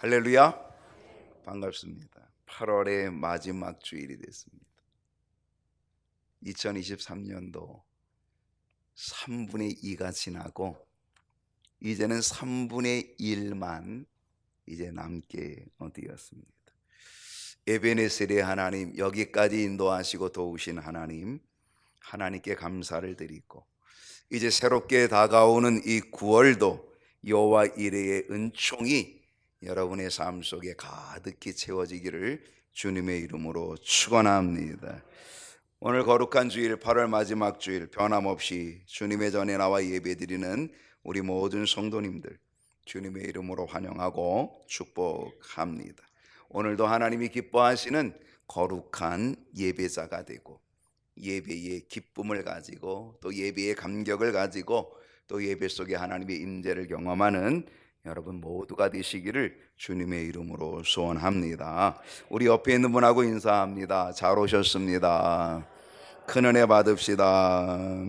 할렐루야. 반갑습니다. 8월의 마지막 주일이 됐습니다. 2023년도 3분의 2가 지나고 이제는 3분의 1만 이제 남게 되었습니다. 에베네셀의 하나님, 여기까지 인도하시고 도우신 하나님, 하나님께 감사를 드리고 이제 새롭게 다가오는 이 9월도 여호와 이레의 은총이 여러분의 삶 속에 가득히 채워지기를 주님의 이름으로 축원합니다. 오늘 거룩한 주일 8월 마지막 주일 변함없이 주님의 전에 나와 예배드리는 우리 모든 성도님들 주님의 이름으로 환영하고 축복합니다. 오늘도 하나님이 기뻐하시는 거룩한 예배자가 되고 예배의 기쁨을 가지고 또 예배의 감격을 가지고 또 예배 속에 하나님의 임재를 경험하는 여러분 모두가 되시기를 주님의 이름으로 소원합니다. 우리 옆에 있는 분하고 인사합니다. 잘 오셨습니다. 큰 은혜 받읍시다.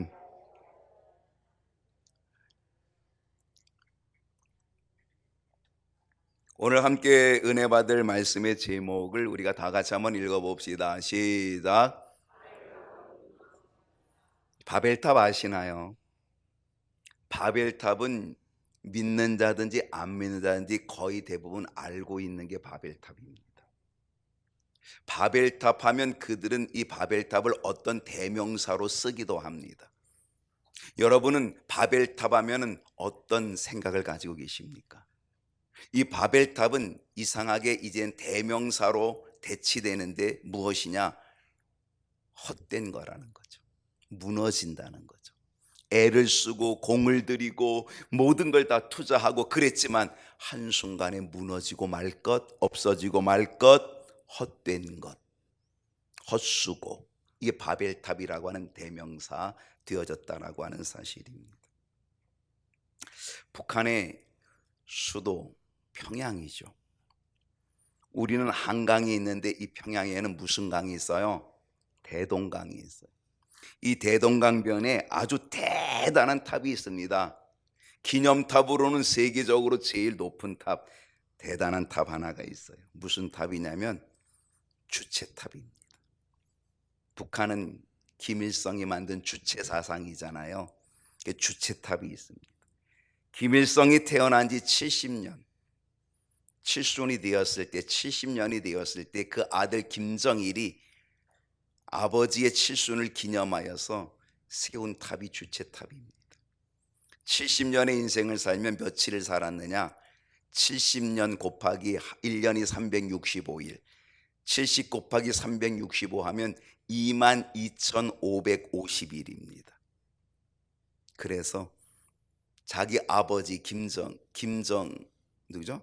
오늘 함께 은혜 받을 말씀의 제목을 우리가 다 같이 한번 읽어봅시다. 시작. 바벨탑 아시나요? 바벨탑은 믿는 자든지 안 믿는 자든지 거의 대부분 알고 있는 게 바벨탑입니다. 바벨탑 하면 그들은 이 바벨탑을 어떤 대명사로 쓰기도 합니다. 여러분은 바벨탑 하면 어떤 생각을 가지고 계십니까? 이 바벨탑은 이상하게 이젠 대명사로 대치되는데 무엇이냐? 헛된 거라는 거죠. 무너진다는 거죠. 애를 쓰고 공을 들이고 모든 걸 다 투자하고 그랬지만 한순간에 무너지고 말 것, 없어지고 말 것, 헛된 것, 헛수고, 이게 바벨탑이라고 하는 대명사 되어졌다라고 하는 사실입니다. 북한의 수도 평양이죠. 우리는 한강이 있는데 이 평양에는 무슨 강이 있어요? 대동강이 있어요. 이 대동강변에 아주 대단한 탑이 있습니다. 기념탑으로는 세계적으로 제일 높은 탑, 대단한 탑 하나가 있어요. 무슨 탑이냐면 주체탑입니다. 북한은 김일성이 만든 주체사상이잖아요. 주체탑이 있습니다. 김일성이 태어난 지 70년, 칠순이 되었을 때, 70년이 되었을 때 그 아들 김정일이 아버지의 칠순을 기념하여서 세운 탑이 주체탑입니다. 70년의 인생을 살면 며칠을 살았느냐? 70년 곱하기 1년이 365일, 70 곱하기 365 하면 22,550일입니다. 그래서 자기 아버지 누구죠?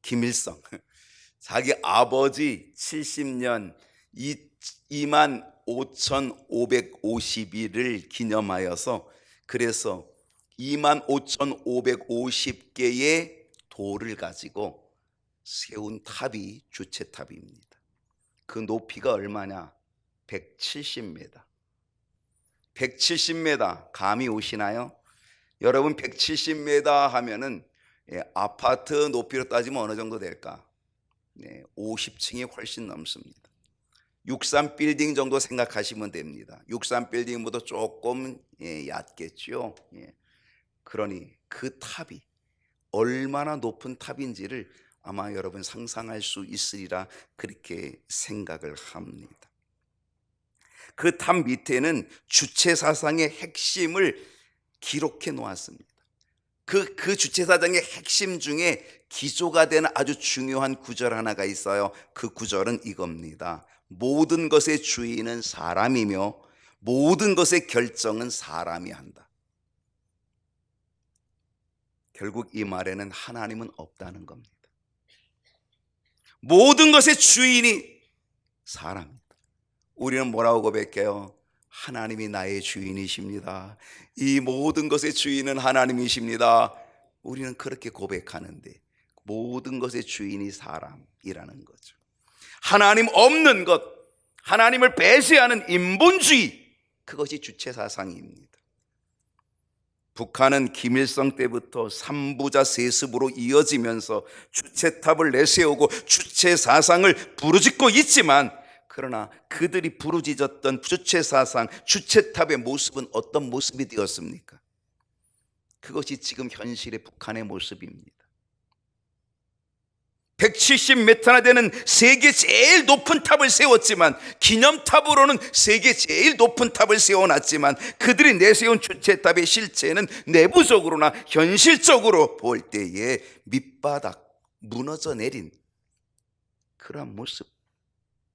김일성. 자기 아버지 70년 25,550일을 기념하여서 그래서 25,550개의 돌을 가지고 세운 탑이 주체탑입니다. 그 높이가 얼마냐? 170m. 170m 감이 오시나요? 여러분 170m 하면은 아파트 높이로 따지면 어느 정도 될까? 50층이 훨씬 넘습니다. 63 빌딩 정도 생각하시면 됩니다. 63 빌딩보다 조금 얕겠죠. 그러니 그 탑이 얼마나 높은 탑인지를 아마 여러분 상상할 수 있으리라 그렇게 생각을 합니다. 그 탑 밑에는 주체사상의 핵심을 기록해 놓았습니다. 그 주체사상의 핵심 중에 기초가 되는 아주 중요한 구절 하나가 있어요. 그 구절은 이겁니다. 모든 것의 주인은 사람이며 모든 것의 결정은 사람이 한다. 결국 이 말에는 하나님은 없다는 겁니다. 모든 것의 주인이 사람입니다. 우리는 뭐라고 고백해요? 하나님이 나의 주인이십니다. 이 모든 것의 주인은 하나님이십니다. 우리는 그렇게 고백하는데 모든 것의 주인이 사람이라는 거죠. 하나님 없는 것, 하나님을 배제하는 인본주의, 그것이 주체사상입니다. 북한은 김일성 때부터 삼부자 세습으로 이어지면서 주체탑을 내세우고 주체 사상을 부르짖고 있지만, 그러나 그들이 부르짖었던 주체 사상, 주체탑의 모습은 어떤 모습이 되었습니까? 그것이 지금 현실의 북한의 모습입니다. 170m나 되는 세계 제일 높은 탑을 세웠지만, 기념탑으로는 세계 제일 높은 탑을 세워놨지만, 그들이 내세운 주체탑의 실체는 내부적으로나 현실적으로 볼 때에 밑바닥 무너져 내린 그러한 모습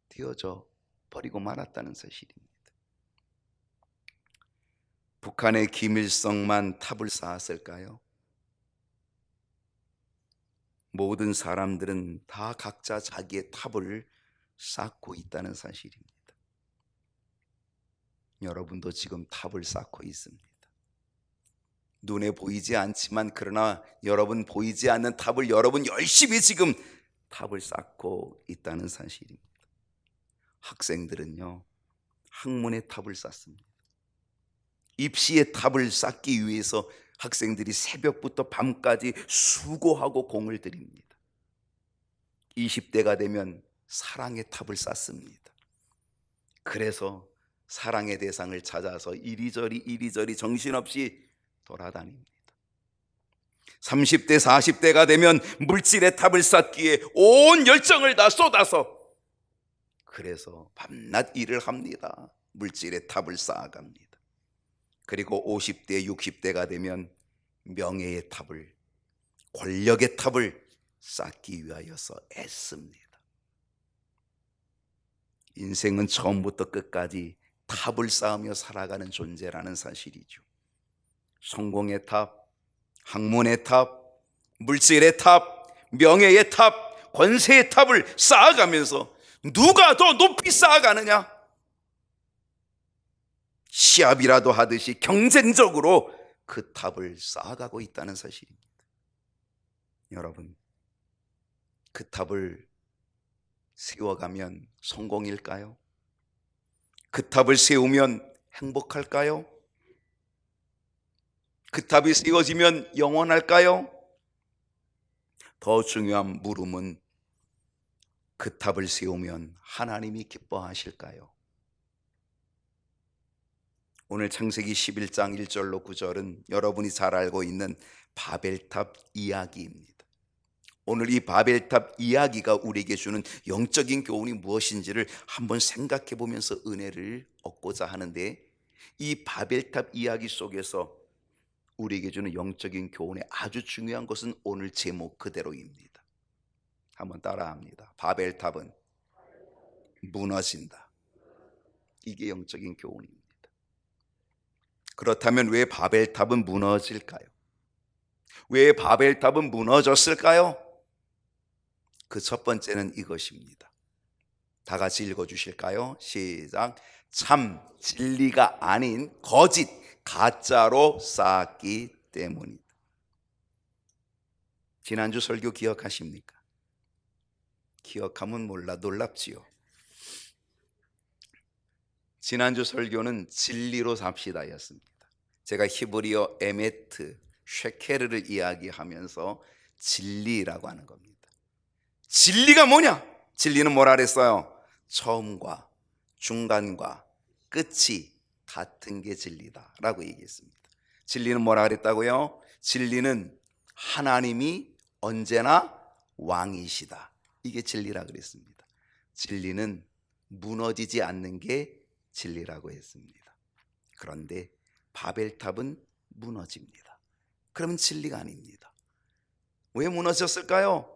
되어져 버리고 말았다는 사실입니다. 북한의 김일성만 탑을 쌓았을까요? 모든 사람들은 다 각자 자기의 탑을 쌓고 있다는 사실입니다. 여러분도 지금 탑을 쌓고 있습니다. 눈에 보이지 않지만, 그러나 여러분 보이지 않는 탑을 여러분 열심히 지금 탑을 쌓고 있다는 사실입니다. 학생들은요, 학문의 탑을 쌓습니다. 입시의 탑을 쌓기 위해서 학생들이 새벽부터 밤까지 수고하고 공을 들입니다. 20대가 되면 사랑의 탑을 쌓습니다. 그래서 사랑의 대상을 찾아서 이리저리 정신없이 돌아다닙니다. 30대, 40대가 되면 물질의 탑을 쌓기에 온 열정을 다 쏟아서, 그래서 밤낮 일을 합니다. 물질의 탑을 쌓아갑니다. 그리고 50대, 60대가 되면 명예의 탑을, 권력의 탑을 쌓기 위하여서 애씁니다. 인생은 처음부터 끝까지 탑을 쌓으며 살아가는 존재라는 사실이죠. 성공의 탑, 학문의 탑, 물질의 탑, 명예의 탑, 권세의 탑을 쌓아가면서 누가 더 높이 쌓아가느냐? 시합이라도 하듯이 경쟁적으로 그 탑을 쌓아가고 있다는 사실입니다. 여러분, 그 탑을 세워가면 성공일까요? 그 탑을 세우면 행복할까요? 그 탑이 세워지면 영원할까요? 더 중요한 물음은, 그 탑을 세우면 하나님이 기뻐하실까요? 오늘 창세기 11장 1절로 9절은 여러분이 잘 알고 있는 바벨탑 이야기입니다. 오늘 이 바벨탑 이야기가 우리에게 주는 영적인 교훈이 무엇인지를 한번 생각해 보면서 은혜를 얻고자 하는데, 이 바벨탑 이야기 속에서 우리에게 주는 영적인 교훈의 아주 중요한 것은 오늘 제목 그대로입니다. 한번 따라합니다. 바벨탑은 무너진다. 이게 영적인 교훈입니다. 그렇다면 왜 바벨탑은 무너질까요? 왜 바벨탑은 무너졌을까요? 그 첫 번째는 이것입니다. 다 같이 읽어주실까요? 시작. 참 진리가 아닌 거짓, 가짜로 쌓았기 때문이다. 지난주 설교 기억하십니까? 기억하면 몰라 놀랍지요. 지난주 설교는 진리로 삽시다였습니다. 제가 히브리어 에메트, 쉐케르를 이야기하면서 진리라고 하는 겁니다. 진리가 뭐냐? 진리는 뭐라 그랬어요? 처음과 중간과 끝이 같은 게 진리다 라고 얘기했습니다. 진리는 뭐라 그랬다고요? 진리는 하나님이 언제나 왕이시다. 이게 진리라 그랬습니다. 진리는 무너지지 않는 게 진리라고 했습니다. 그런데 바벨탑은 무너집니다. 그러면 진리가 아닙니다. 왜 무너졌을까요?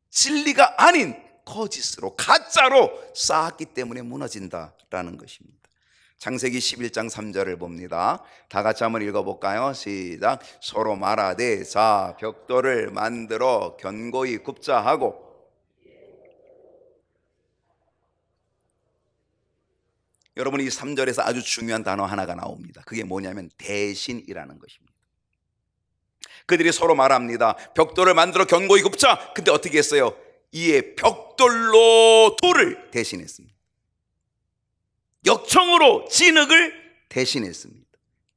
진리가 아닌 거짓으로, 가짜로 쌓았기 때문에 무너진다라는 것입니다. 창세기 11장 3절을 봅니다. 다 같이 한번 읽어볼까요? 시작. 서로 말하되 자 벽돌을 만들어 견고히 굽자 하고. 여러분, 이 3절에서 아주 중요한 단어 하나가 나옵니다. 그게 뭐냐면 대신이라는 것입니다. 그들이 서로 말합니다. 벽돌을 만들어 견고히 굽자. 근데 어떻게 했어요? 이에 벽돌로 돌을 대신했습니다. 역청으로 진흙을 대신했습니다.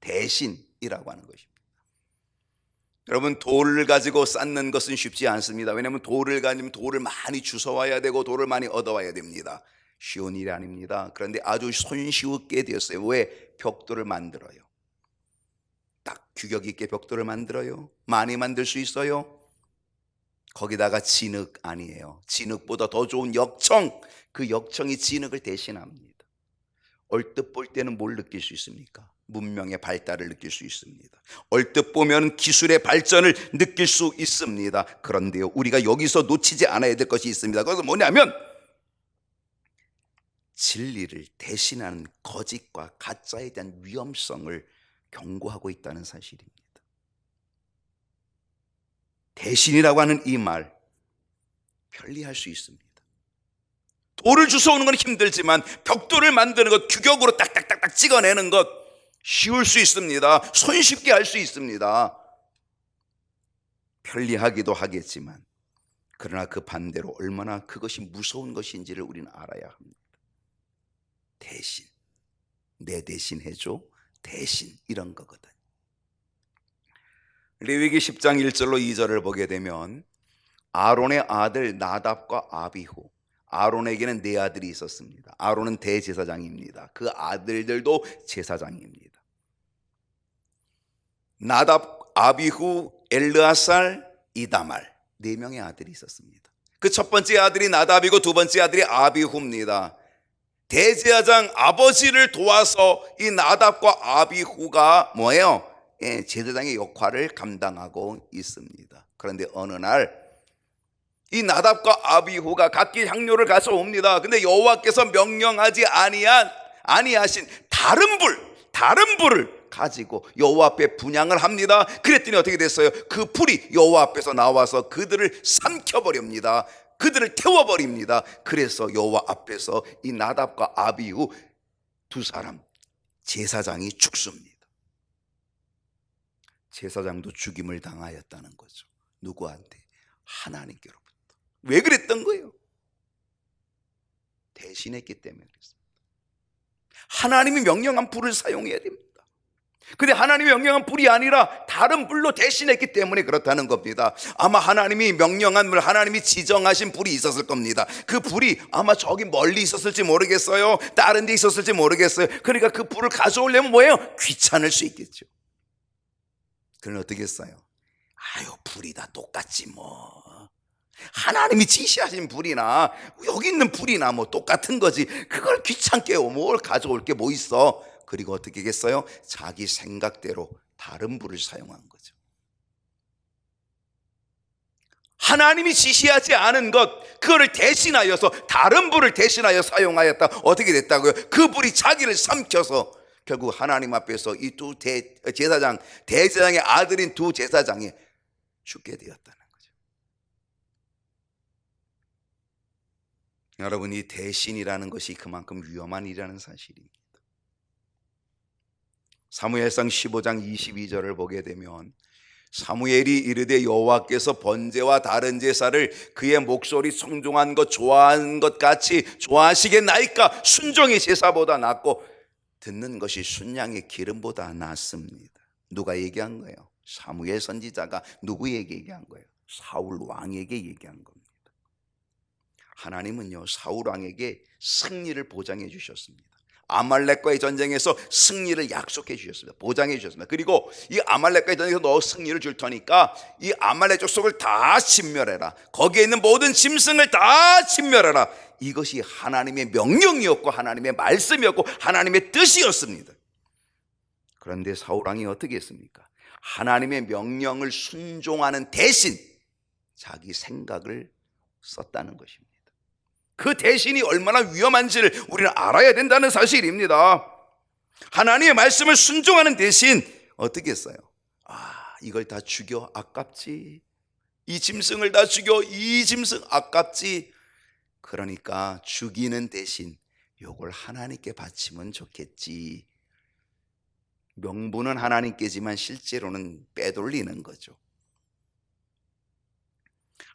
대신이라고 하는 것입니다. 여러분, 돌을 가지고 쌓는 것은 쉽지 않습니다. 왜냐하면 돌을 가지면 돌을 많이 주워와야 되고 돌을 많이 얻어와야 됩니다. 쉬운 일이 아닙니다. 그런데 아주 손쉬웠게 되었어요. 왜? 벽돌을 만들어요. 딱 규격 있게 벽돌을 만들어요. 많이 만들 수 있어요. 거기다가 진흙 아니에요. 진흙보다 더 좋은 역청, 그 역청이 진흙을 대신합니다. 얼뜻 볼 때는 뭘 느낄 수 있습니까? 문명의 발달을 느낄 수 있습니다. 얼뜻 보면 기술의 발전을 느낄 수 있습니다. 그런데요, 우리가 여기서 놓치지 않아야 될 것이 있습니다. 그것은 뭐냐면 진리를 대신하는 거짓과 가짜에 대한 위험성을 경고하고 있다는 사실입니다. 대신이라고 하는 이 말, 편리할 수 있습니다. 돌을 주워오는 건 힘들지만 벽돌을 만드는 것, 규격으로 딱딱딱딱 찍어내는 것 쉬울 수 있습니다. 손쉽게 할 수 있습니다. 편리하기도 하겠지만 그러나 그 반대로 얼마나 그것이 무서운 것인지를 우리는 알아야 합니다. 대신, 내 대신 해줘, 대신, 이런 거거든. 레위기 10장 1절로 2절을 보게 되면 아론의 아들 나답과 아비후, 아론에게는 네 아들이 있었습니다. 아론은 대제사장입니다. 그 아들들도 제사장입니다. 나답, 아비후, 엘르아살, 이다말, 네 명의 아들이 있었습니다. 그 첫 번째 아들이 나답이고 두 번째 아들이 아비후입니다. 대제사장 아버지를 도와서 이 나답과 아비후가 뭐예요? 제사장의 역할을 감당하고 있습니다. 그런데 어느 날 이 나답과 아비후가 각기 향료를 가져옵니다. 근데 여호와께서 명령하지 아니하신 다른 불을 가지고 여호와 앞에 분향을 합니다. 그랬더니 어떻게 됐어요? 그 불이 여호와 앞에서 나와서 그들을 삼켜버립니다. 그들을 태워버립니다. 그래서 여호와 앞에서 이 나답과 아비후 두 사람, 제사장이 죽습니다. 제사장도 죽임을 당하였다는 거죠. 누구한테? 하나님께로부터. 왜 그랬던 거예요? 대신했기 때문에 그랬습니다. 하나님이 명령한 불을 사용해야 됩니다. 근데 하나님이 명령한 불이 아니라 다른 불로 대신했기 때문에 그렇다는 겁니다. 아마 하나님이 명령한 불, 하나님이 지정하신 불이 있었을 겁니다. 그 불이 아마 저기 멀리 있었을지 모르겠어요. 다른 데 있었을지 모르겠어요. 그러니까 그 불을 가져오려면 뭐예요? 귀찮을 수 있겠죠. 그럼 어떻게 했어요? 아유, 불이 다 똑같지 뭐. 하나님이 지시하신 불이나 여기 있는 불이나 뭐 똑같은 거지. 그걸 귀찮게 뭘 가져올 게 뭐 있어. 그리고 어떻게 했어요? 자기 생각대로 다른 불을 사용한 거죠. 하나님이 지시하지 않은 것, 그거를 대신하여서 다른 불을 대신하여 사용하였다. 어떻게 됐다고요? 그 불이 자기를 삼켜서 결국 하나님 앞에서 이 두 대제사장의 아들인 두 제사장이 죽게 되었다는 거죠. 여러분, 이 대신이라는 것이 그만큼 위험한 일이라는 사실입니다. 사무엘상 15장 22절을 보게 되면 사무엘이 이르되 여호와께서 번제와 다른 제사를 그의 목소리 청종한 것 좋아하는 것 같이 좋아하시겠나이까? 순종이 제사보다 낫고 듣는 것이 순양의 기름보다 낫습니다. 누가 얘기한 거예요? 사무엘 선지자가 누구에게 얘기한 거예요? 사울 왕에게 얘기한 겁니다. 하나님은요, 사울 왕에게 승리를 보장해 주셨습니다. 아말렉과의 전쟁에서 승리를 약속해 주셨습니다. 보장해 주셨습니다. 그리고 이 아말렉과의 전쟁에서 너 승리를 줄 테니까 이 아말렉 족속을 다 진멸해라. 거기에 있는 모든 짐승을 다 진멸해라. 이것이 하나님의 명령이었고 하나님의 말씀이었고 하나님의 뜻이었습니다. 그런데 사울 왕이 어떻게 했습니까? 하나님의 명령을 순종하는 대신 자기 생각을 썼다는 것입니다. 그 대신이 얼마나 위험한지를 우리는 알아야 된다는 사실입니다. 하나님의 말씀을 순종하는 대신 어떻게 했어요? 이걸 다 죽여? 아깝지. 이 짐승을 다 죽여? 이 짐승 아깝지. 그러니까 죽이는 대신 요걸 하나님께 바치면 좋겠지. 명분은 하나님께지만 실제로는 빼돌리는 거죠.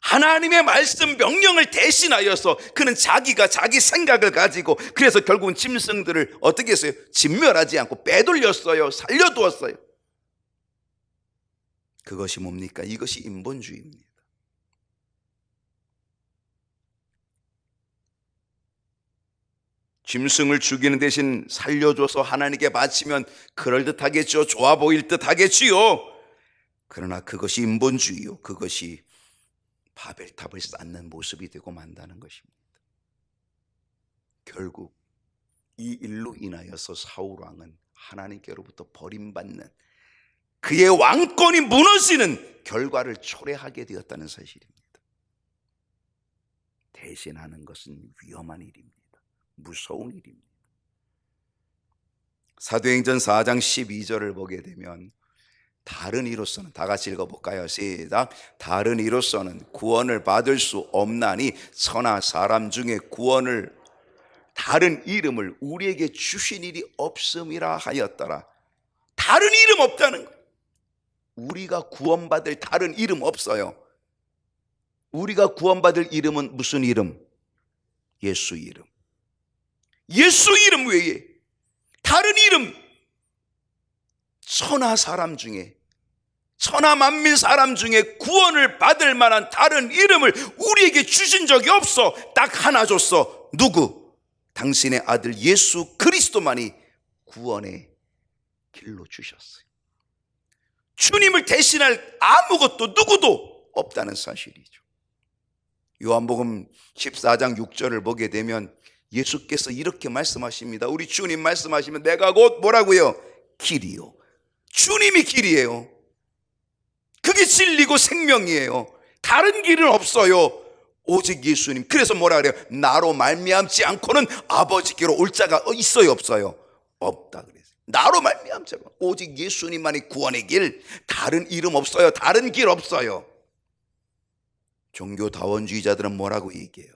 하나님의 말씀 명령을 대신하여서 그는 자기가 자기 생각을 가지고 그래서 결국은 짐승들을 어떻게 했어요? 진멸하지 않고 빼돌렸어요. 살려두었어요. 그것이 뭡니까? 이것이 인본주의입니다. 짐승을 죽이는 대신 살려줘서 하나님께 바치면 그럴듯하겠죠. 좋아 보일 듯 하겠지요. 그러나 그것이 인본주의요. 그것이 바벨탑을 쌓는 모습이 되고 만다는 것입니다. 결국 이 일로 인하여서 사울왕은 하나님께로부터 버림받는, 그의 왕권이 무너지는 결과를 초래하게 되었다는 사실입니다. 대신하는 것은 위험한 일입니다. 무서운 일입니다. 사도행전 4장 12절을 보게 되면 다른 이로서는, 다 같이 읽어볼까요? 시작. 다른 이로서는 구원을 받을 수 없나니 천하 사람 중에 구원을 다른 이름을 우리에게 주신 일이 없음이라 하였더라. 다른 이름 없다는 거예요. 우리가 구원받을 다른 이름 없어요. 우리가 구원받을 이름은 무슨 이름? 예수 이름. 예수 이름 외에 다른 이름, 천하 사람 중에, 천하 만민 사람 중에 구원을 받을 만한 다른 이름을 우리에게 주신 적이 없어. 딱 하나 줬어. 누구? 당신의 아들 예수 그리스도만이 구원의 길로 주셨어요. 주님을 대신할 아무것도 누구도 없다는 사실이죠. 요한복음 14장 6절을 보게 되면 예수께서 이렇게 말씀하십니다. 우리 주님 말씀하시면 내가 곧 뭐라고요? 길이요. 주님이 길이에요. 그게 진리고 생명이에요. 다른 길은 없어요. 오직 예수님. 그래서 뭐라 그래요? 나로 말미암지 않고는 아버지께로 올 자가 있어요, 없어요? 없다 그래요. 나로 말미암지 않고 오직 예수님만이 구원의 길, 다른 이름 없어요. 다른 길 없어요. 종교다원주의자들은 뭐라고 얘기해요?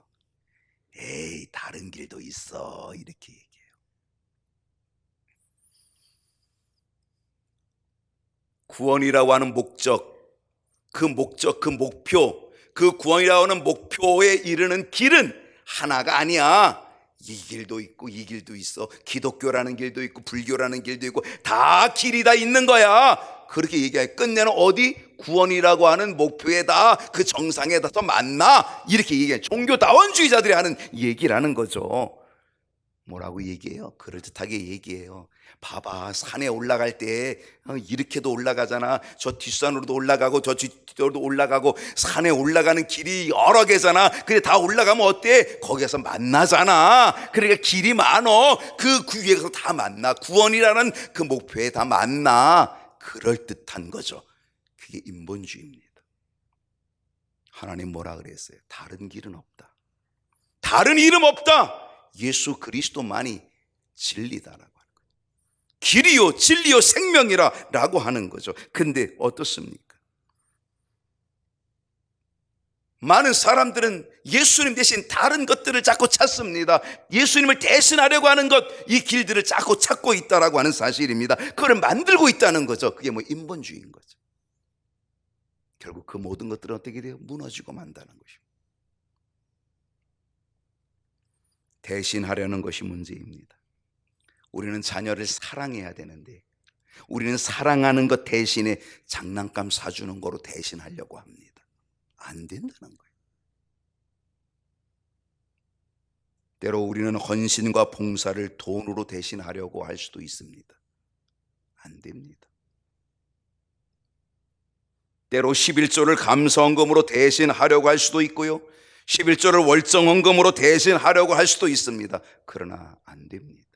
에이, 다른 길도 있어, 이렇게 얘기해요. 구원이라고 하는 목적, 그 목표, 그 구원이라고 하는 목표에 이르는 길은 하나가 아니야. 이 길도 있고 이 길도 있어. 기독교라는 길도 있고 불교라는 길도 있고 다 길이 다 있는 거야. 그렇게 얘기해. 끝내는 어디? 구원이라고 하는 목표에다, 그 정상에다 만나, 이렇게 얘기해. 종교다원주의자들이 하는 얘기라는 거죠. 뭐라고 얘기해요? 그럴듯하게 얘기해요. 봐봐, 산에 올라갈 때 이렇게도 올라가잖아. 저 뒷산으로도 올라가고 저 뒷산으로도 올라가고, 산에 올라가는 길이 여러 개잖아. 근데 다 올라가면 어때? 거기에서 만나잖아. 그러니까 길이 많어. 그 위에서 다 만나. 구원이라는 그 목표에 다 만나. 그럴듯한 거죠. 그게 인본주의입니다. 하나님 뭐라 그랬어요? 다른 길은 없다. 다른 이름 없다. 예수 그리스도만이 진리다라고 하는 거예요. 길이요 진리요 생명이라 라고 하는 거죠. 근데 어떻습니까? 많은 사람들은 예수님 대신 다른 것들을 자꾸 찾습니다. 예수님을 대신하려고 하는 것, 이 길들을 자꾸 찾고 있다라고 하는 사실입니다. 그걸 만들고 있다는 거죠. 그게 뭐 인본주의인 거죠. 결국 그 모든 것들은 어떻게 돼요? 무너지고 만다는 것입니다. 대신하려는 것이 문제입니다. 우리는 자녀를 사랑해야 되는데 우리는 사랑하는 것 대신에 장난감 사주는 거로 대신하려고 합니다. 안 된다는 거예요. 때로 우리는 헌신과 봉사를 돈으로 대신하려고 할 수도 있습니다. 안 됩니다. 때로 11조를 감사헌금으로 대신하려고 할 수도 있고요, 11조를 월정헌금으로 대신하려고 할 수도 있습니다. 그러나 안 됩니다.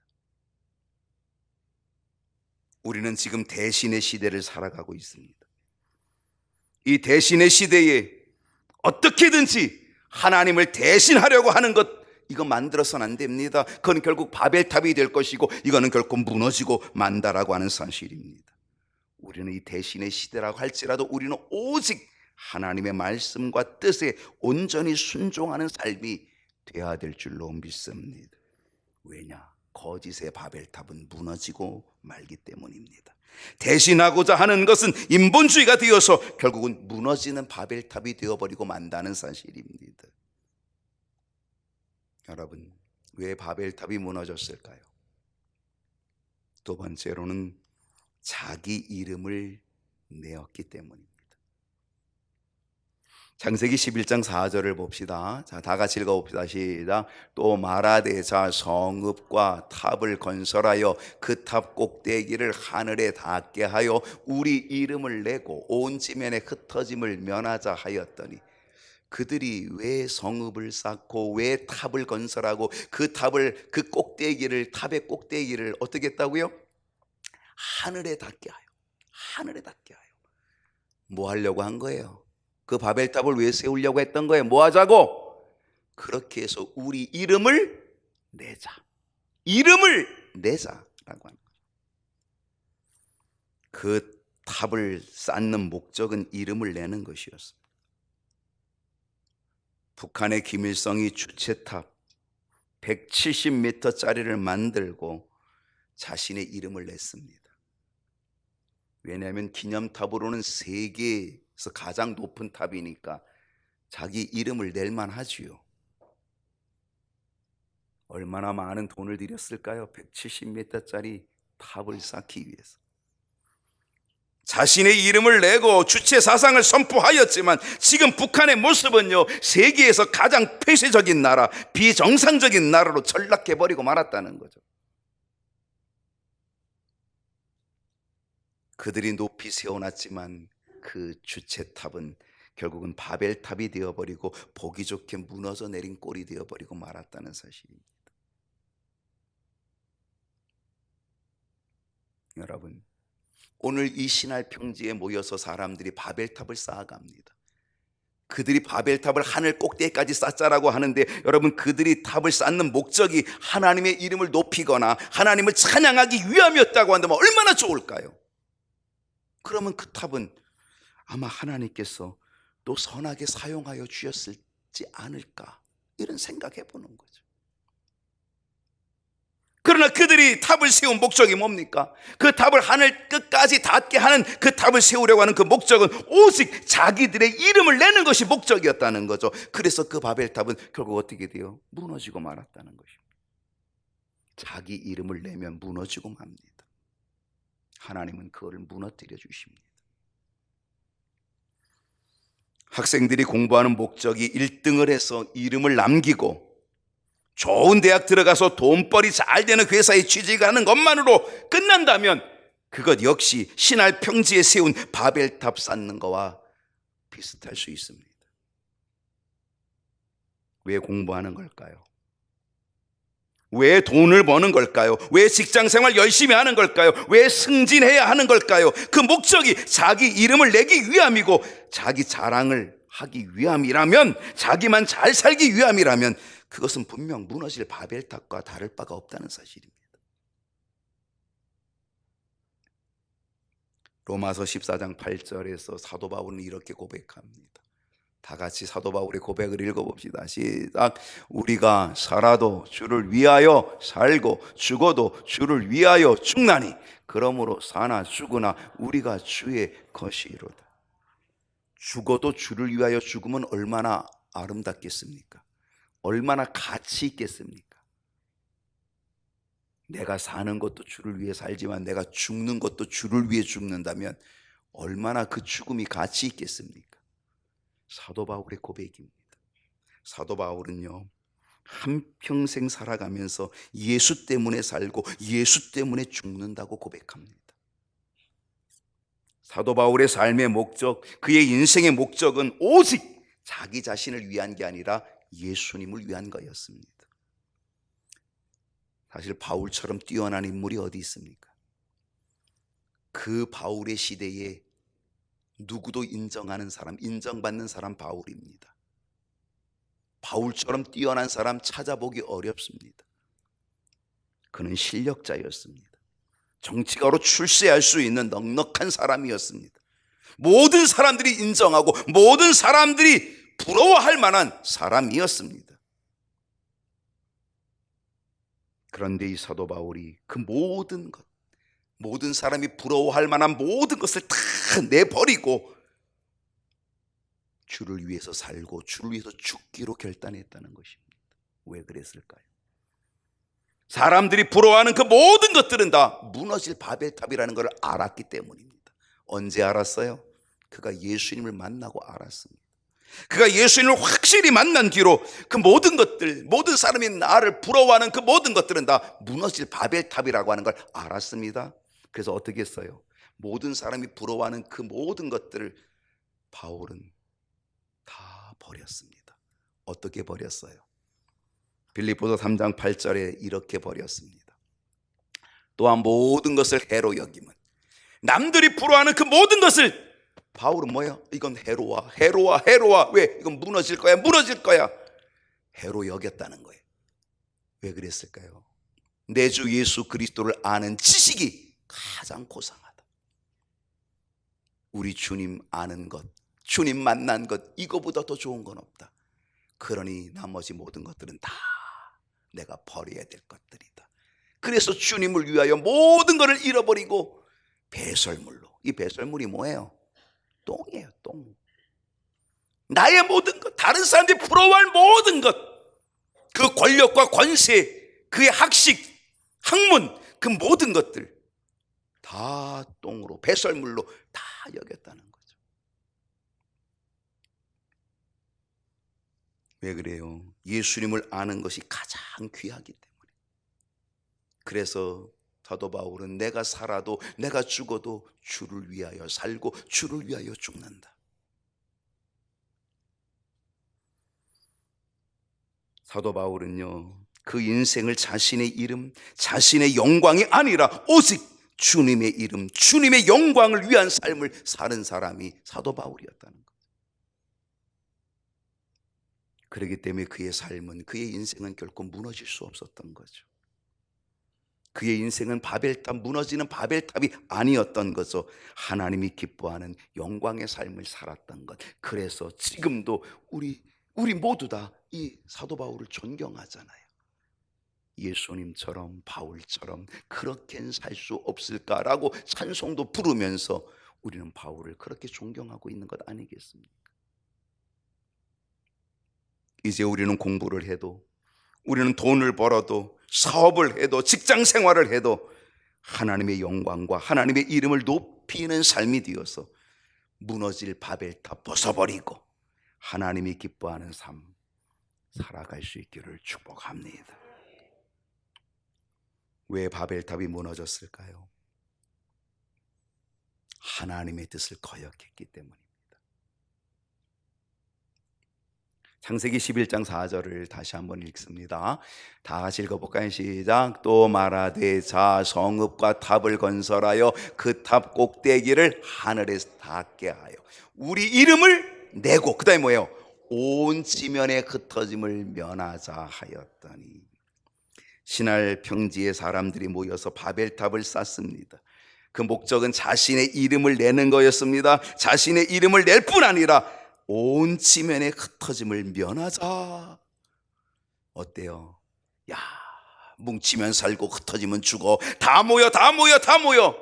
우리는 지금 대신의 시대를 살아가고 있습니다. 이 대신의 시대에 어떻게든지 하나님을 대신하려고 하는 것, 이거 만들어서는 안 됩니다. 그건 결국 바벨탑이 될 것이고 이거는 결코 무너지고 만다라고 하는 사실입니다. 우리는 이 대신의 시대라고 할지라도 우리는 오직 하나님의 말씀과 뜻에 온전히 순종하는 삶이 되어야 될 줄로 믿습니다. 왜냐? 거짓의 바벨탑은 무너지고 말기 때문입니다. 대신하고자 하는 것은 인본주의가 되어서 결국은 무너지는 바벨탑이 되어버리고 만다는 사실입니다. 여러분, 왜 바벨탑이 무너졌을까요? 두 번째로는 자기 이름을 내었기 때문입니다. 창세기 11장 4절을 봅시다. 자, 다 같이 읽어봅시다. 시작. 또 말하되 자 성읍과 탑을 건설하여 그 탑 꼭대기를 하늘에 닿게 하여 우리 이름을 내고 온 지면에 흩어짐을 면하자 하였더니, 그들이 왜 성읍을 쌓고 왜 탑을 건설하고 그 꼭대기를, 탑의 꼭대기를 어떻게 했다고요? 하늘에 닿게 하여. 하늘에 닿게 하여. 뭐 하려고 한 거예요? 그 바벨탑을 왜 세우려고 했던 거예요? 뭐 하자고? 그렇게 해서 우리 이름을 내자. 이름을 내자라고 하는 거예요. 그 탑을 쌓는 목적은 이름을 내는 것이었어요. 북한의 김일성이 주체탑 170m짜리를 만들고 자신의 이름을 냈습니다. 왜냐하면 기념탑으로는 세계에서 가장 높은 탑이니까 자기 이름을 낼 만하지요. 얼마나 많은 돈을 들였을까요? 170m짜리 탑을 쌓기 위해서. 자신의 이름을 내고 주체 사상을 선포하였지만 지금 북한의 모습은요, 세계에서 가장 폐쇄적인 나라, 비정상적인 나라로 전락해버리고 말았다는 거죠. 그들이 높이 세워놨지만 그 주체탑은 결국은 바벨탑이 되어버리고 보기 좋게 무너져 내린 꼴이 되어버리고 말았다는 사실입니다. 여러분, 오늘 이 신할 평지에 모여서 사람들이 바벨탑을 쌓아갑니다. 그들이 바벨탑을 하늘 꼭대기까지 쌓자라고 하는데, 여러분, 그들이 탑을 쌓는 목적이 하나님의 이름을 높이거나 하나님을 찬양하기 위함이었다고 한다면 얼마나 좋을까요? 그러면 그 탑은 아마 하나님께서 또 선하게 사용하여 주셨을지 않을까, 이런 생각해 보는 거죠. 그러나 그들이 탑을 세운 목적이 뭡니까? 그 탑을 하늘 끝까지 닿게 하는 그 탑을 세우려고 하는 그 목적은 오직 자기들의 이름을 내는 것이 목적이었다는 거죠. 그래서 그 바벨탑은 결국 어떻게 돼요? 무너지고 말았다는 것입니다. 자기 이름을 내면 무너지고 맙니다. 하나님은 그거를 무너뜨려 주십니다. 학생들이 공부하는 목적이 1등을 해서 이름을 남기고 좋은 대학 들어가서 돈벌이 잘 되는 회사에 취직하는 것만으로 끝난다면 그것 역시 신할 평지에 세운 바벨탑 쌓는 거와 비슷할 수 있습니다. 왜 공부하는 걸까요? 왜 돈을 버는 걸까요? 왜 직장생활 열심히 하는 걸까요? 왜 승진해야 하는 걸까요? 그 목적이 자기 이름을 내기 위함이고 자기 자랑을 하기 위함이라면, 자기만 잘 살기 위함이라면 그것은 분명 무너질 바벨탑과 다를 바가 없다는 사실입니다. 로마서 14장 8절에서 사도 바울은 이렇게 고백합니다. 다 같이 사도 바울의 고백을 읽어봅시다. 시작. 우리가 살아도 주를 위하여 살고 죽어도 주를 위하여 죽나니 그러므로 사나 죽으나 우리가 주의 것이로다. 죽어도 주를 위하여 죽으면 얼마나 아름답겠습니까? 얼마나 가치 있겠습니까? 내가 사는 것도 주를 위해 살지만 내가 죽는 것도 주를 위해 죽는다면 얼마나 그 죽음이 가치 있겠습니까? 사도 바울의 고백입니다. 사도 바울은요, 한평생 살아가면서 예수 때문에 살고 예수 때문에 죽는다고 고백합니다. 사도 바울의 삶의 목적, 그의 인생의 목적은 오직 자기 자신을 위한 게 아니라 예수님을 위한 거였습니다. 사실 바울처럼 뛰어난 인물이 어디 있습니까? 그 바울의 시대에 누구도 인정하는 사람, 인정받는 사람 바울입니다. 바울처럼 뛰어난 사람 찾아보기 어렵습니다. 그는 실력자였습니다. 정치가로 출세할 수 있는 넉넉한 사람이었습니다. 모든 사람들이 인정하고 모든 사람들이 부러워할 만한 사람이었습니다. 그런데 이 사도 바울이 그 모든 것, 모든 사람이 부러워할 만한 모든 것을 다 내버리고 주를 위해서 살고 주를 위해서 죽기로 결단했다는 것입니다. 왜 그랬을까요? 사람들이 부러워하는 그 모든 것들은 다 무너질 바벨탑이라는 걸 알았기 때문입니다. 언제 알았어요? 그가 예수님을 만나고 알았습니다. 그가 예수님을 확실히 만난 뒤로 그 모든 것들, 모든 사람이 나를 부러워하는 그 모든 것들은 다 무너질 바벨탑이라고 하는 걸 알았습니다. 그래서 어떻게 했어요? 모든 사람이 부러워하는 그 모든 것들을 바울은 다 버렸습니다. 어떻게 버렸어요? 빌립보서 3장 8절에 이렇게 버렸습니다. 또한 모든 것을 해로 여김은, 남들이 부러워하는 그 모든 것을 바울은 뭐예요? 이건 해로워, 해로워, 해로워. 왜? 이건 무너질 거야, 무너질 거야. 해로 여겼다는 거예요. 왜 그랬을까요? 내 주 예수 그리스도를 아는 지식이 가장 고상하다. 우리 주님 아는 것, 주님 만난 것, 이거보다 더 좋은 건 없다. 그러니 나머지 모든 것들은 다 내가 버려야 될 것들이다. 그래서 주님을 위하여 모든 것을 잃어버리고 배설물로, 이 배설물이 뭐예요? 똥이에요, 똥. 나의 모든 것, 다른 사람들이 부러워할 모든 것, 그 권력과 권세, 그의 학식, 학문, 그 모든 것들 다 똥으로, 배설물로 다 여겼다는 거죠. 왜 그래요? 예수님을 아는 것이 가장 귀하기 때문에. 그래서 사도 바울은 내가 살아도 내가 죽어도 주를 위하여 살고 주를 위하여 죽는다. 사도 바울은요, 그 인생을 자신의 이름, 자신의 영광이 아니라 오직 주님의 이름, 주님의 영광을 위한 삶을 사는 사람이 사도 바울이었다는 거예요. 그렇기 때문에 그의 삶은, 그의 인생은 결코 무너질 수 없었던 거죠. 그의 인생은 바벨탑, 무너지는 바벨탑이 아니었던 거죠. 하나님이 기뻐하는 영광의 삶을 살았던 것. 그래서 지금도 우리 모두 다 이 사도 바울을 존경하잖아요. 예수님처럼, 바울처럼 그렇게는 살 수 없을까라고 찬송도 부르면서 우리는 바울을 그렇게 존경하고 있는 것 아니겠습니까? 이제 우리는 공부를 해도, 우리는 돈을 벌어도, 사업을 해도, 직장 생활을 해도 하나님의 영광과 하나님의 이름을 높이는 삶이 되어서 무너질 바벨탑 벗어버리고 하나님이 기뻐하는 삶 살아갈 수 있기를 축복합니다. 왜 바벨탑이 무너졌을까요? 하나님의 뜻을 거역했기 때문입니다. 창세기 11장 4절을 다시 한번 읽습니다. 다 같이 읽어볼까요? 시작. 또 말하되 자 성읍과 탑을 건설하여 그 탑 꼭대기를 하늘에 닿게 하여 우리 이름을 내고, 그 다음에 뭐예요? 온 지면에 흩어짐을 면하자 하였더니, 신할 평지의 사람들이 모여서 바벨탑을 쌓습니다. 그 목적은 자신의 이름을 내는 거였습니다. 자신의 이름을 낼 뿐 아니라 온 지면에 흩어짐을 면하자. 어때요? 야, 뭉치면 살고 흩어지면 죽어. 다 모여, 다 모여, 다 모여.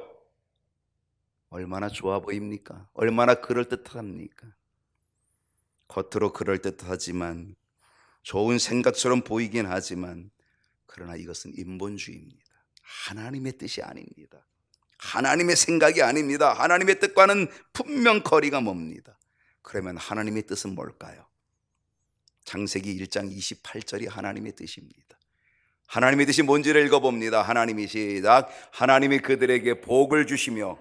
얼마나 좋아 보입니까? 얼마나 그럴듯합니까? 겉으로 그럴듯하지만, 좋은 생각처럼 보이긴 하지만, 그러나 이것은 인본주의입니다. 하나님의 뜻이 아닙니다. 하나님의 생각이 아닙니다. 하나님의 뜻과는 분명 거리가 멉니다. 그러면 하나님의 뜻은 뭘까요? 창세기 1장 28절이 하나님의 뜻입니다. 하나님의 뜻이 뭔지를 읽어봅니다. 하나님이 시작. 하나님이 그들에게 복을 주시며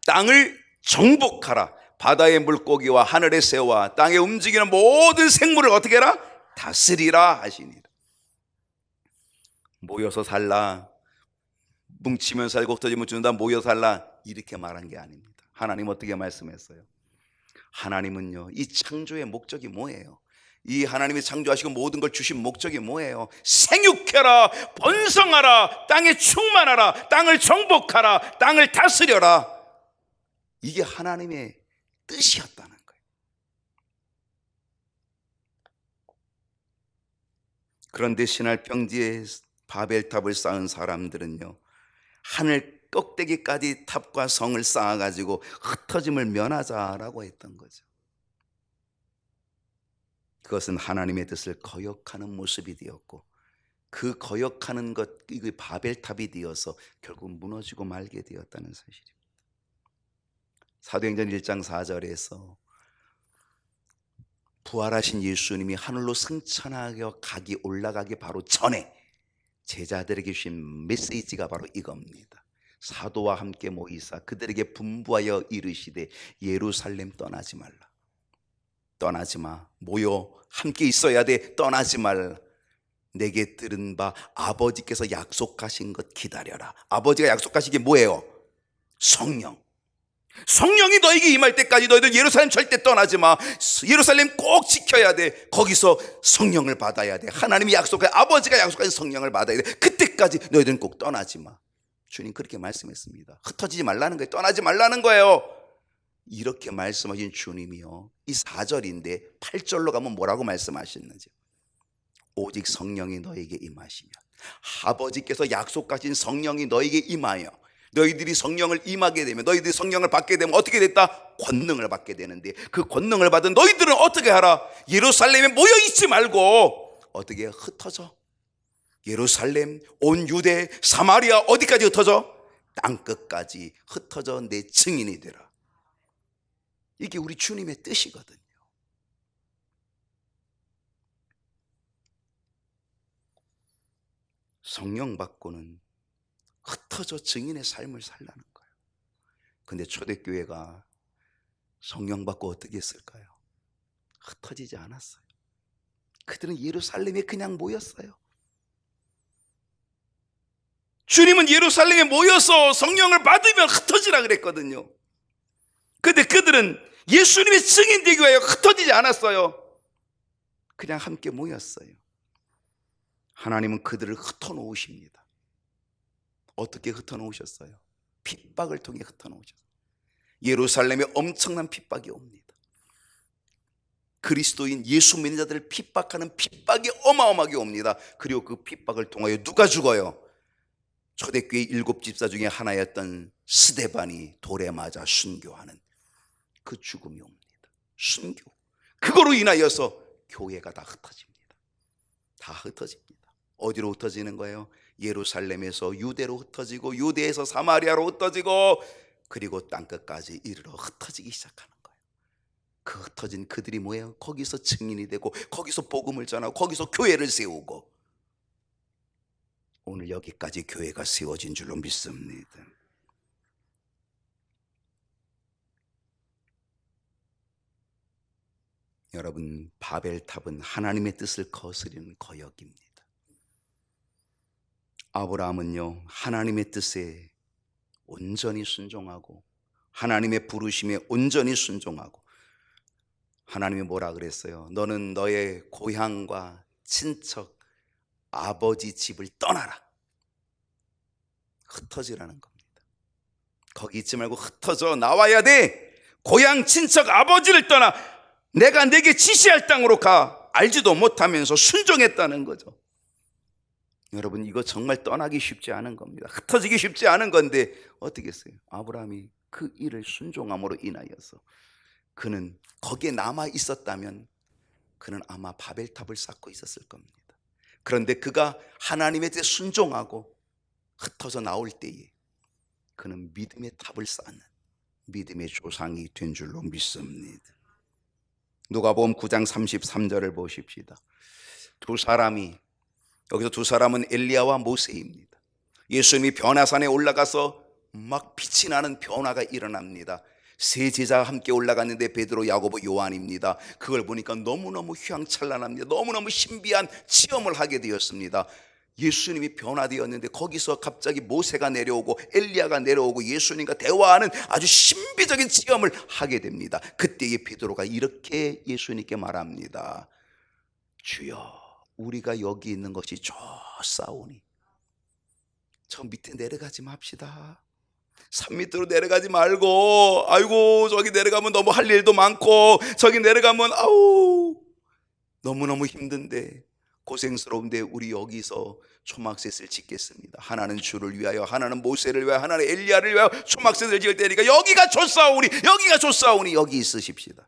땅을 정복하라. 바다의 물고기와 하늘의 새와 땅에 움직이는 모든 생물을 어떻게 해라? 다스리라 하시니라. 모여서 살라, 뭉치면 살고 흩어지면 죽는다, 모여 살라, 이렇게 말한 게 아닙니다. 하나님 어떻게 말씀했어요? 하나님은요, 이 창조의 목적이 뭐예요? 이 하나님이 창조하시고 모든 걸 주신 목적이 뭐예요? 생육해라, 번성하라, 땅에 충만하라, 땅을 정복하라, 땅을 다스려라. 이게 하나님의 뜻이었다는 거예요. 그런데 신할 평지에 바벨탑을 쌓은 사람들은요, 하늘 꼭대기까지 탑과 성을 쌓아가지고 흩어짐을 면하자라고 했던 거죠. 그것은 하나님의 뜻을 거역하는 모습이 되었고, 그 거역하는 것, 이 바벨탑이 되어서 결국 무너지고 말게 되었다는 사실입니다. 사도행전 1장 4절에서 부활하신 예수님이 하늘로 승천하여 올라가기 바로 전에 제자들에게 주신 메시지가 바로 이겁니다. 사도와 함께 모이사 그들에게 분부하여 이르시되 예루살렘 떠나지 말라. 떠나지 마. 모여 함께 있어야 돼. 떠나지 말라. 내게 들은 바 아버지께서 약속하신 것 기다려라. 아버지가 약속하신 게 뭐예요? 성령. 성령이 너에게 임할 때까지 너희들 예루살렘 절대 떠나지 마. 예루살렘 꼭 지켜야 돼. 거기서 성령을 받아야 돼. 하나님이 약속한, 아버지가 약속한 성령을 받아야 돼. 그때까지 너희들은 꼭 떠나지 마. 주님 그렇게 말씀했습니다. 흩어지지 말라는 거예요. 떠나지 말라는 거예요. 이렇게 말씀하신 주님이요, 이 4절인데 8절로 가면 뭐라고 말씀하셨는지, 오직 성령이 너에게 임하시면, 아버지께서 약속하신 성령이 너에게 임하여 너희들이 성령을 임하게 되면, 너희들이 성령을 받게 되면 어떻게 됐다? 권능을 받게 되는데, 그 권능을 받은 너희들은 어떻게 하라? 예루살렘에 모여 있지 말고 어떻게 흩어져? 예루살렘, 온 유대, 사마리아 어디까지 흩어져? 땅끝까지 흩어져 내 증인이 되라. 이게 우리 주님의 뜻이거든요. 성령 받고는 흩어져 증인의 삶을 살라는 거예요. 근데 초대교회가 성령 받고 어떻게 했을까요? 흩어지지 않았어요. 그들은 예루살렘에 그냥 모였어요. 주님은 예루살렘에 모여서 성령을 받으면 흩어지라 그랬거든요. 근데 그들은 예수님의 증인 되기 위하여 흩어지지 않았어요. 그냥 함께 모였어요. 하나님은 그들을 흩어놓으십니다. 어떻게 흩어놓으셨어요? 핍박을 통해 흩어놓으셨어요. 예루살렘에 엄청난 핍박이 옵니다. 그리스도인 예수 믿는 자들을 핍박하는 핍박이 어마어마하게 옵니다. 그리고 그 핍박을 통하여 누가 죽어요? 초대교회 7집사 중에 하나였던 스데반이 돌에 맞아 순교하는 그 죽음이 옵니다. 순교. 그거로 인하여서 교회가 다 흩어집니다. 다 흩어집니다. 어디로 흩어지는 거예요? 예루살렘에서 유대로 흩어지고, 유대에서 사마리아로 흩어지고, 그리고 땅끝까지 이르러 흩어지기 시작하는 거예요. 그 흩어진 그들이 뭐예요? 거기서 증인이 되고, 거기서 복음을 전하고, 거기서 교회를 세우고, 오늘 여기까지 교회가 세워진 줄로 믿습니다. 여러분, 바벨탑은 하나님의 뜻을 거스르는 거역입니다. 아브라함은요, 하나님의 뜻에 온전히 순종하고, 하나님의 부르심에 온전히 순종하고, 하나님이 뭐라 그랬어요? 너는 너의 고향과 친척, 아버지 집을 떠나라. 흩어지라는 겁니다. 거기 있지 말고 흩어져 나와야 돼. 고향, 친척, 아버지를 떠나 내가 내게 지시할 땅으로 가. 알지도 못하면서 순종했다는 거죠. 여러분, 이거 정말 떠나기 쉽지 않은 겁니다. 흩어지기 쉽지 않은 건데 어떻게 했어요? 아브라함이 그 일을 순종함으로 인하여서 그는 거기에 남아 있었다면 그는 아마 바벨탑을 쌓고 있었을 겁니다. 그런데 그가 하나님에 대해 순종하고 흩어져 나올 때에 그는 믿음의 탑을 쌓는 믿음의 조상이 된 줄로 믿습니다. 누가복음 9장 33절을 보십시다. 여기서 두 사람은 엘리야와 모세입니다. 예수님이 변화산에 올라가서 막 빛이 나는 변화가 일어납니다. 세 제자가 함께 올라갔는데 베드로, 야고보, 요한입니다. 그걸 보니까 너무너무 휘황찬란합니다. 너무너무 신비한 체험을 하게 되었습니다. 예수님이 변화되었는데 거기서 갑자기 모세가 내려오고 엘리야가 내려오고 예수님과 대화하는 아주 신비적인 체험을 하게 됩니다. 그때에 베드로가 이렇게 예수님께 말합니다. 주여, 우리가 여기 있는 것이 좋사오니 저 밑에 내려가지 맙시다. 산 밑으로 내려가지 말고, 아이고 저기 내려가면 너무 할 일도 많고, 저기 내려가면 아우 너무너무 힘든데, 고생스러운데 우리 여기서 초막셋을 짓겠습니다. 하나는 주를 위하여, 하나는 모세를 위하여, 하나는 엘리야를 위하여 초막셋을 지을 때니까 여기가 좋사오니, 여기가 좋사오니 여기 있으십시다.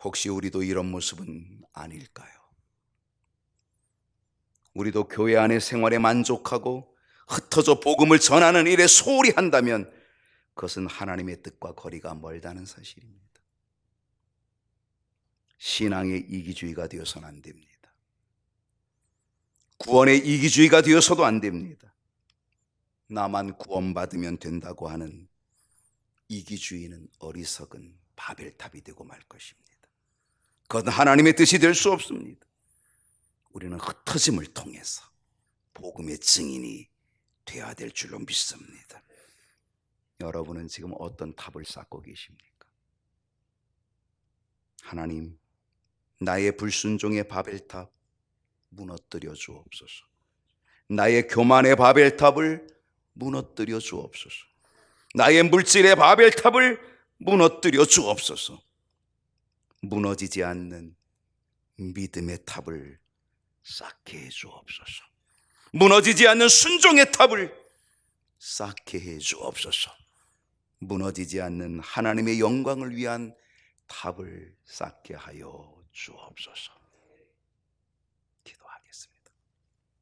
혹시 우리도 이런 모습은 아닐까요? 우리도 교회 안의 생활에 만족하고 흩어져 복음을 전하는 일에 소홀히 한다면 그것은 하나님의 뜻과 거리가 멀다는 사실입니다. 신앙의 이기주의가 되어서는 안 됩니다. 구원의 이기주의가 되어서도 안 됩니다. 나만 구원받으면 된다고 하는 이기주의는 어리석은 바벨탑이 되고 말 것입니다. 그건 하나님의 뜻이 될 수 없습니다. 우리는 흩어짐을 통해서 복음의 증인이 되어야 될 줄로 믿습니다. 여러분은 지금 어떤 탑을 쌓고 계십니까? 하나님, 나의 불순종의 바벨탑 무너뜨려 주옵소서. 나의 교만의 바벨탑을 무너뜨려 주옵소서. 나의 물질의 바벨탑을 무너뜨려 주옵소서. 무너지지 않는 믿음의 탑을 쌓게 해 주옵소서. 무너지지 않는 순종의 탑을 쌓게 해 주옵소서. 무너지지 않는 하나님의 영광을 위한 탑을 쌓게 하여 주옵소서.